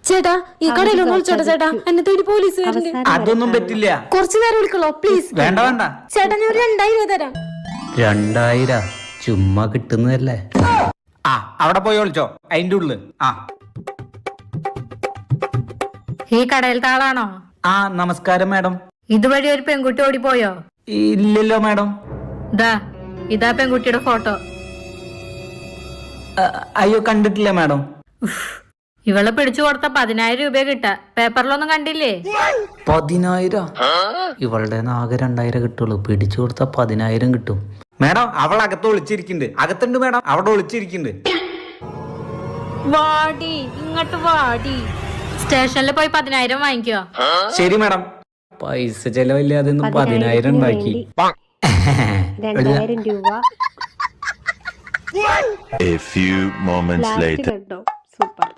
ചേട്ടാ ഈ കടയിലൊന്നും വിളിച്ചോട്ടെ ചേട്ടാ, എന്നെ തേടി പോലീസ് വരുന്നുണ്ട്. അതൊന്നും പറ്റില്ല. കുറച്ചു നേരം വിളിക്കല്ലോ പ്ലീസ്. വേണ്ട വേണ്ട ചേട്ടാ ഞാൻ ഒരു 2000 തരാം. 2000 ചുമ്മാ കിട്ടുന്നതല്ലേ. ആ അവിടെ പോയി വിളിച്ചോ, അതിന്റെ ഉള്ളില്. ഈ കടയിലത്തെ ആളാണോ? ആ നമസ്കാരം മാഡം. ഇതുവഴി ഒരു പെൺകുട്ടി ഓടിപ്പോയോ? ഇല്ലല്ലോ മാഡം. ഇതാ പെൺകുട്ടിയുടെ ഫോട്ടോ. അയ്യോ കണ്ടിട്ടില്ല മാഡം. ഇവളെ പിടിച്ചു കൊടുത്ത 10,000 രൂപ കിട്ടാ. പേപ്പറിലൊന്നും കണ്ടില്ലേ? 10,000? ഇവളുടെ ആകെ 2,000 കിട്ടുള്ളൂ. പിടിച്ചു കൊടുത്ത 10,000 കിട്ടും. മാഡം അവൾ അകത്ത് ഒളിച്ചിരിക്കുന്നുണ്ട്. അകത്തുണ്ട് മാഡം, അവിടെ ഒളിച്ചിരിക്കുന്നുണ്ട്. വാടി ഇങ്ങോട്ട് വാടി. സ്റ്റേഷനിൽ പോയി 10,000 വാങ്ങിക്കോ. ശരി മാഡം. പൈസ ചെലവില്ലാതെ 10,000 ഉണ്ടാക്കി. 2,000 രൂപ. A few moments later. Super.